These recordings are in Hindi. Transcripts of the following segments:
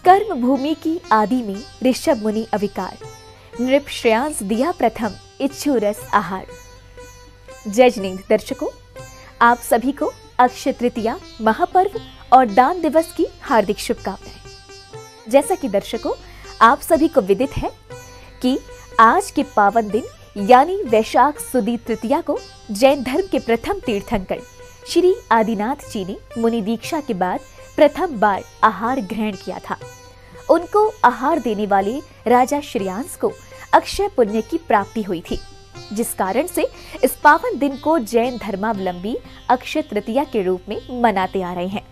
कर्म भूमि की आदि में ऋषभ मुनि अविकार, नृप श्रेयांस दिया प्रथम इच्छु रस आहार। जय जिनेंद्र दर्शकों, आप सभी को अक्षय तृतीया महापर्व और दान दिवस की हार्दिक शुभकामनाएं। जैसा कि दर्शकों आप सभी को विदित है कि आज के पावन दिन यानी वैशाख सुदी तृतीया को जैन धर्म के प्रथम तीर्थंकर श्री आदिनाथ जी ने मुनि दीक्षा के बाद प्रथम बार आहार ग्रहण किया था। उनको आहार देने वाले राजा श्रेयांस को अक्षय पुण्य की प्राप्ति हुई थी, जिस कारण से इस पावन दिन को जैन धर्मावलंबी अक्षय तृतीया के रूप में मनाते आ रहे हैं।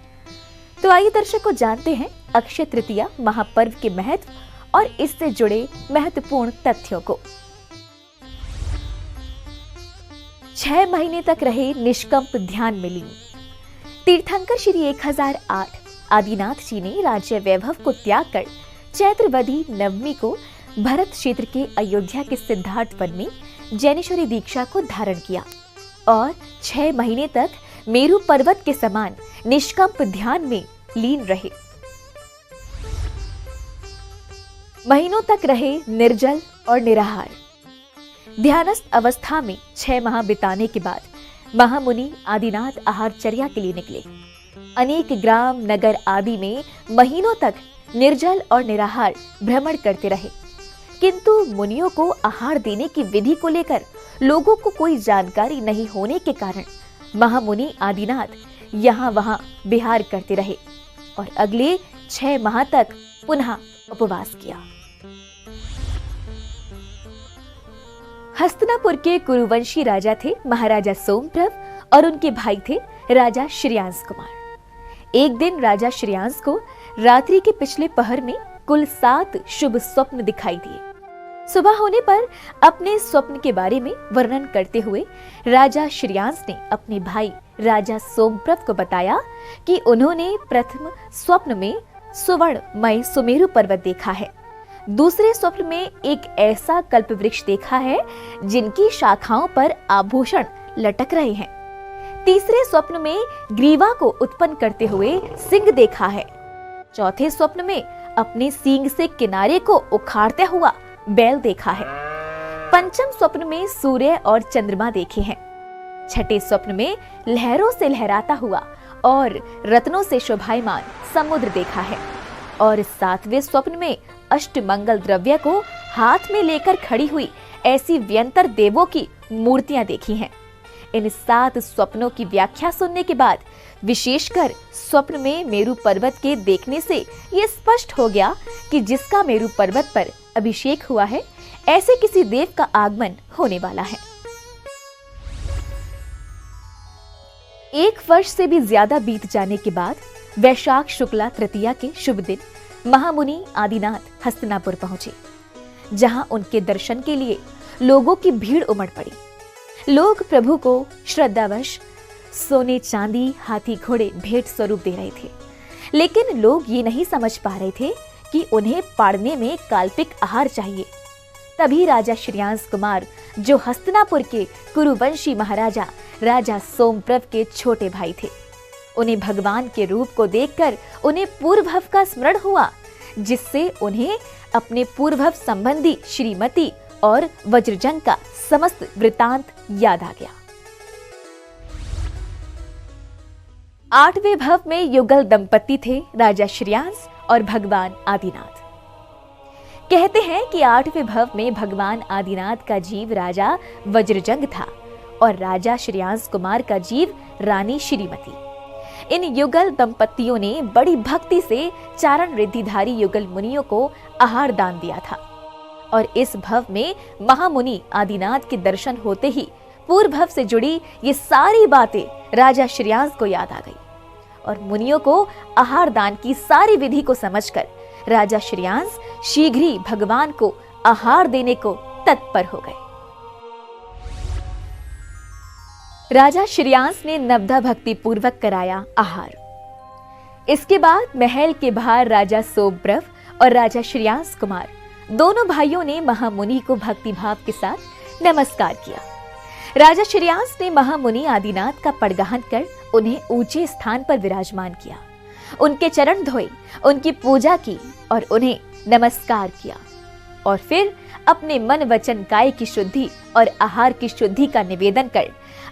तो आइए दर्शकों जानते हैं अक्षय तृतीया महापर्व के महत्व और इससे जुड़े महत्वपूर्ण तथ्यों को। 6 महीने तक रहे निष्कंप ध्यान में लीन। तीर्थंकर श्री 1008 आदिनाथ जी ने राज्य वैभव को त्याग कर चैत्रवदी नवमी को भरत क्षेत्र के अयोध्या के सिद्धार्थ वन में जैनेश्वरी दीक्षा को धारण किया और 6 महीने तक मेरु पर्वत के समान निष्कंप ध्यान में लीन रहे। महीनों तक रहे निर्जल और निराहार। ध्यानस्थ अवस्था में 6 माह बिताने के बाद महामुनि आदिनाथ आहारचर्या के लिए निकले। अनेक ग्राम नगर आदि में महीनों तक निर्जल और निराहार भ्रमण करते रहे, किंतु मुनियों को आहार देने की विधि को लेकर लोगों को कोई जानकारी नहीं होने के कारण महामुनि आदिनाथ यहाँ वहाँ विहार करते रहे और अगले 6 माह तक पुनः उपवास किया। हस्तिनापुर के कुरुवंशी राजा थे महाराजा सोमप्रभ और उनके भाई थे राजा श्रेयांस कुमार। एक दिन राजा श्रेयांस को रात्रि के पिछले पहर में कुल 7 शुभ स्वप्न दिखाई दिए। सुबह होने पर अपने स्वप्न के बारे में वर्णन करते हुए राजा श्रेयांस ने अपने भाई राजा सोमप्रभ को बताया कि उन्होंने प्रथम स्वप्न में सुवर्णमय सुमेरु पर्वत देखा है, दूसरे स्वप्न में एक ऐसा कल्प वृक्ष देखा है जिनकी शाखाओं पर आभूषण लटक रहे हैं, तीसरे स्वप्न में ग्रीवा को उत्पन्न करते हुए सिंह देखा है, चौथे स्वप्न में अपने सींग से किनारे को उखाड़ते हुआ बैल देखा है, पंचम स्वप्न में सूर्य और चंद्रमा देखे हैं, छठे स्वप्न में लहरों से लहराता हुआ और रत्नों से शोभायमान समुद्र देखा है और 7वें स्वप्न में अष्टमंगल द्रव्य को हाथ में लेकर खड़ी हुई ऐसी व्यंतर देवों की मूर्तियां देखी हैं। इन 7 स्वप्नों की व्याख्या सुनने के बाद विशेषकर स्वप्न में मेरु पर्वत के देखने से ये स्पष्ट हो गया कि जिसका मेरु पर्वत पर अभिषेक हुआ है ऐसे किसी देव का आगमन होने वाला है। 1 वर्ष से भी ज्यादा बीत जाने के बाद वैशाख शुक्ला तृतीया के शुभ दिन महामुनि आदिनाथ हस्तिनापुर पहुंचे, जहां उनके दर्शन के लिए लोगों की भीड़ उमड़ पड़ी। लोग प्रभु को श्रद्धावश सोने चांदी हाथी घोड़े भेंट स्वरूप दे रहे थे, लेकिन लोग ये नहीं समझ पा रहे थे कि उन्हें पाड़ने में काल्पिक आहार चाहिए। तभी राजा श्रेयांस कुमार, जो हस्तिनापुर के कुरुवंशी महाराजा राजा सोमप्रभ के छोटे भाई थे, उन्हें भगवान के रूप को देखकर उन्हें पूर्वभव का स्मरण हुआ, जिससे उन्हें अपने पूर्वभव संबंधी श्रीमती और वज्रजंग का समस्त वृतांत याद आ गया। 8वें भव में युगल दंपति थे राजा श्रेयांस और भगवान आदिनाथ। कहते हैं कि 8वें भव में भगवान आदिनाथ का जीव राजा वज्रजंग था और राजा श्रेयांस कुमार का जीव रानी श्रीमती। इन युगल दंपतियों ने बड़ी भक्ति से चारण रिद्धिधारी युगल मुनियों को आहार दान दिया था और इस भव में महामुनि आदिनाथ के दर्शन होते ही पूर्व भव से जुड़ी ये सारी बातें राजा श्रेयांस को याद आ गई और मुनियों को आहार दान की सारी विधि को समझकर राजा श्रेयांस शीघ्र ही भगवान को आहार देने को तत्पर हो गए। राजा श्रेयांस ने नवधा भक्ति पूर्वक कराया आहार। इसके बाद महल के बाहर राजा सोमप्रभ और राजा श्रेयांस कुमार दोनों भाइयों ने महामुनि को भक्ति भाव के साथ नमस्कार किया। राजा श्रेयांस ने महामुनि आदिनाथ का पड़गाहन कर उन्हें ऊंचे स्थान पर विराजमान किया उनके चरण धोए, उनकी पूजा की और उन्हें नमस्कार किया और फिर अपने मन वचन काया की शुद्धि और आहार की शुद्धि का निवेदन कर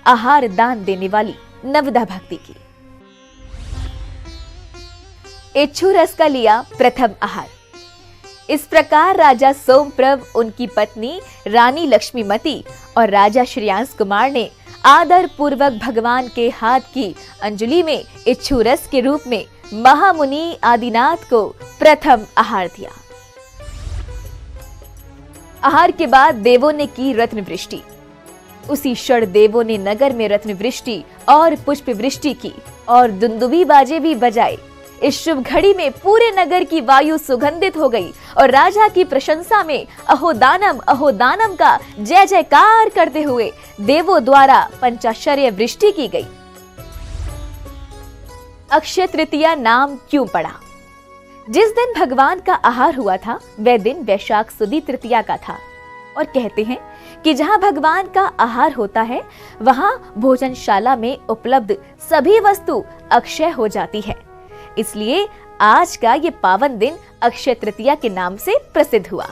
आहार दान देने वाली नवदा भक्ति की। इच्छु रस का लिया प्रथम आहार। इस प्रकार राजा सोमप्रभ, उनकी पत्नी रानी लक्ष्मीमती और राजा श्रेयांस कुमार ने आदर पूर्वक भगवान के हाथ की अंजलि में इच्छु रस के रूप में महामुनि आदिनाथ को प्रथम आहार दिया। आहार के बाद देवों ने की रत्न वृष्टि। उसी क्षण देवों ने नगर में रत्न वृष्टि और पुष्प वृष्टि की और दुंदुभी बाजे भी बजाए। इस शुभ घड़ी में पूरे नगर की वायु सुगंधित हो गई और राजा की प्रशंसा में अहोदानम का जय जयकार करते हुए देवों द्वारा पंचाश्चर्य वृष्टि की गई। अक्षय तृतीया नाम क्यों पड़ा? जिस दिन भगवान का आहार हुआ था वह दिन वैशाख सुदी तृतीया का था और कहते हैं कि जहां भगवान का आहार होता है वहां भोजनशाला में उपलब्ध सभी वस्तु अक्षय हो जाती है। इसलिए आज का ये पावन दिन अक्षय तृतीया के नाम से प्रसिद्ध हुआ।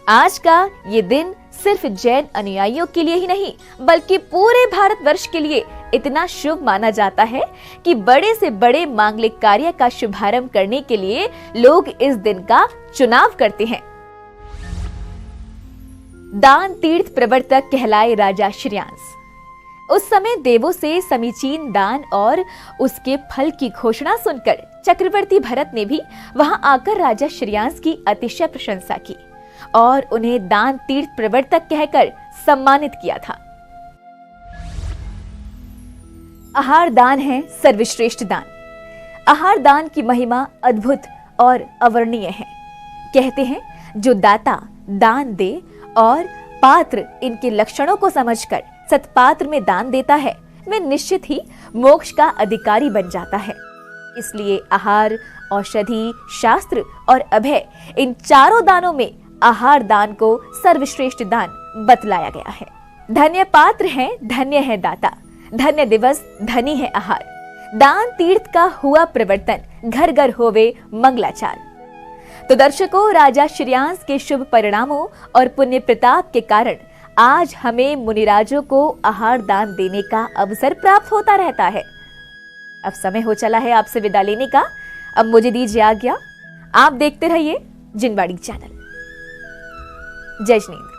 आज का ये दिन सिर्फ जैन अनुयायियों के लिए ही नहीं बल्कि पूरे भारतवर्ष के लिए इतना शुभ माना जाता है कि बड़े से बड़े मांगलिक कार्य का शुभारंभ करने के लिए लोग इस दिन का चुनाव करते हैं। दान तीर्थ प्रवर्तक कहलाए राजा श्रेयांस। उस समय देवों से समीचीन दान और उसके फल की घोषणा सुनकर चक्रवर्ती भरत ने भी वहां आकर राजा श्रेयांस की अतिशय प्रशंसा की और उन्हें दान तीर्थ प्रवर्तक कहकर सम्मानित किया था। आहार दान है सर्वश्रेष्ठ दान। आहार दान की महिमा अद्भुत और अवर्णीय है। कहते हैं जो दाता दान दे और पात्र इनके लक्षणों को समझकर सत्पात्र में दान देता है वह निश्चित ही मोक्ष का अधिकारी बन जाता है। इसलिए आहार, औषधि, शास्त्र और अभय इन चारों दानों में आहार दान को सर्वश्रेष्ठ दान बतलाया गया है। धन्य पात्र है, धन्य है दाता, धन्य दिवस, धनी है आहार। दान तीर्थ का हुआ प्रवर्तन, घर घर होवे मंगलाचार। तो दर्शकों, राजा श्रेयांस के शुभ परिणामों और पुण्य प्रताप के कारण आज हमें मुनिराजों को आहार दान देने का अवसर प्राप्त होता रहता है। अब समय हो चला है आपसे विदा लेने का। अब मुझे दीजिए आज्ञा। आप देखते रहिए जिनवाणी चैनल। जय जिनेंद्र।